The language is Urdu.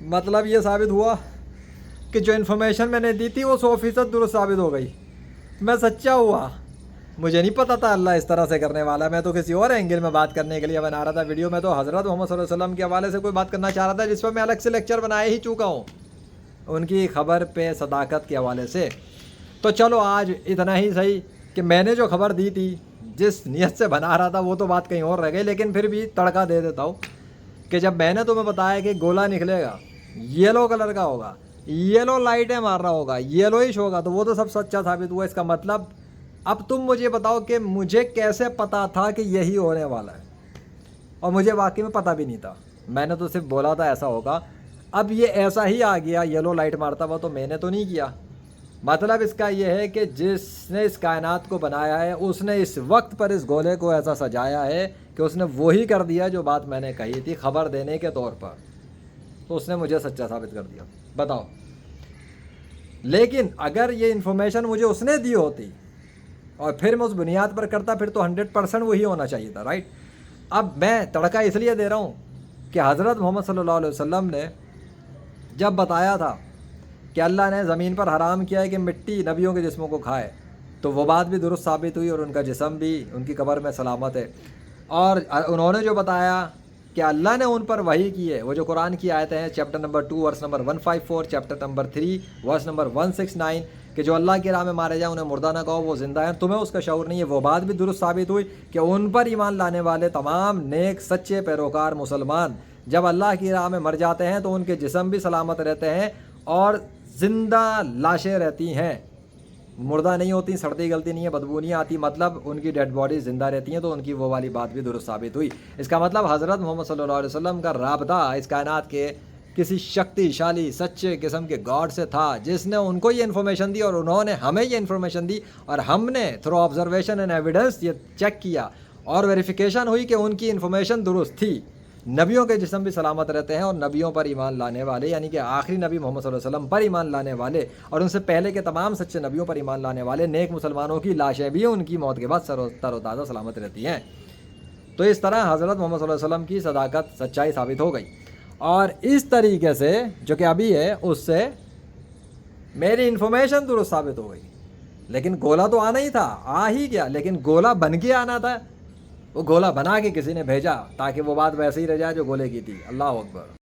مطلب یہ ثابت ہوا کہ جو انفارمیشن میں نے دی تھی وہ 100% درست ثابت ہو گئی، میں سچا ہوا۔ مجھے نہیں پتا تھا اللہ اس طرح سے کرنے والا، میں تو کسی اور اینگل میں بات کرنے کے لیے بنا رہا تھا ویڈیو میں، تو حضرت محمد صلی اللہ علیہ وسلم کے حوالے سے کوئی بات کرنا چاہ رہا تھا جس پر میں الگ سے لیکچر بنائے ہی چکا ہوں ان کی خبر پہ صداقت کے حوالے سے۔ تو چلو آج اتنا ہی صحیح کہ میں نے جو خبر دی تھی جس نیت سے بنا رہا تھا وہ تو بات کہیں اور رہ گئی، لیکن پھر بھی تڑکا دے دیتا ہوں کہ جب میں نے تمہیں بتایا کہ گولا نکلے گا، یلو کلر کا ہوگا، یلو لائٹیں مار رہا ہوگا، یلوئش ہوگا، تو وہ تو سب سچا ثابت ہوا۔ اس کا مطلب اب تم مجھے بتاؤ کہ مجھے کیسے پتا تھا کہ یہی ہونے والا ہے، اور مجھے واقعی میں پتہ بھی نہیں تھا، میں نے تو صرف بولا تھا ایسا ہوگا۔ اب یہ ایسا ہی آ گیا یلو لائٹ مارتا ہوا، تو میں نے تو نہیں کیا۔ مطلب اس کا یہ ہے کہ جس نے اس کائنات کو بنایا ہے اس نے اس وقت پر اس گولے کو ایسا سجایا ہے کہ اس نے وہی کر دیا جو بات میں نے کہی تھی خبر دینے کے طور پر، تو اس نے مجھے سچا ثابت کر دیا۔ بتاؤ، لیکن اگر یہ انفارمیشن مجھے اس نے دی ہوتی اور پھر میں اس بنیاد پر کرتا، پھر تو 100% وہی ہونا چاہیے تھا، رائٹ؟ اب میں تڑکا اس لیے دے رہا ہوں کہ حضرت محمد صلی اللہ علیہ وسلم نے جب بتایا تھا کہ اللہ نے زمین پر حرام کیا ہے کہ مٹی نبیوں کے جسموں کو کھائے، تو وہ بات بھی درست ثابت ہوئی اور ان کا جسم بھی ان کی قبر میں سلامت ہے۔ اور انہوں نے جو بتایا کہ اللہ نے ان پر وحی کی ہے، وہ جو قرآن کی آیتیں ہیں، chapter number 2 verse number 154، chapter number 3 verse number 169، کہ جو اللہ کی راہ میں مارے جائیں انہیں مردہ نہ کہو، وہ زندہ ہیں، تمہیں اس کا شعور نہیں ہے، وہ بات بھی درست ثابت ہوئی کہ ان پر ایمان لانے والے تمام نیک سچے پیروکار مسلمان جب اللہ کی راہ میں مر جاتے ہیں تو ان کے جسم بھی سلامت رہتے ہیں اور زندہ لاشیں رہتی ہیں، مردہ نہیں ہوتی، سڑتی گلتی نہیں ہے، بدبو نہیں آتی، مطلب ان کی ڈیڈ باڈی زندہ رہتی ہیں، تو ان کی وہ والی بات بھی درست ثابت ہوئی۔ اس کا مطلب حضرت محمد صلی اللہ علیہ وسلم کا رابطہ اس کائنات کے کسی شکتی شالی سچے قسم کے گاڈ سے تھا جس نے ان کو یہ انفارمیشن دی اور انہوں نے ہمیں یہ انفارمیشن دی، اور ہم نے تھرو آبزرویشن اینڈ ایویڈنس یہ چیک کیا اور ویریفیکیشن ہوئی کہ ان کی انفارمیشن درست تھی۔ نبیوں کے جسم بھی سلامت رہتے ہیں، اور نبیوں پر ایمان لانے والے یعنی کہ آخری نبی محمد صلی اللہ علیہ وسلم پر ایمان لانے والے اور ان سے پہلے کے تمام سچے نبیوں پر ایمان لانے والے نیک مسلمانوں کی لاشیں بھی ان کی موت کے بعد تر و تازہ سلامت رہتی ہیں۔ تو اس طرح حضرت محمد صلی اللہ علیہ وسلم کی صداقت سچائی ثابت ہو گئی، اور اس طریقے سے جو کہ ابھی ہے اس سے میری انفارمیشن درست ثابت ہو گئی۔ لیکن گولا تو آنا ہی تھا، آ ہی گیا، لیکن گولا بن کے آنا تھا، وہ گولا بنا کے کسی نے بھیجا تاکہ وہ بات ویسے ہی رہ جائے جو گولے کی تھی۔ اللہ اکبر۔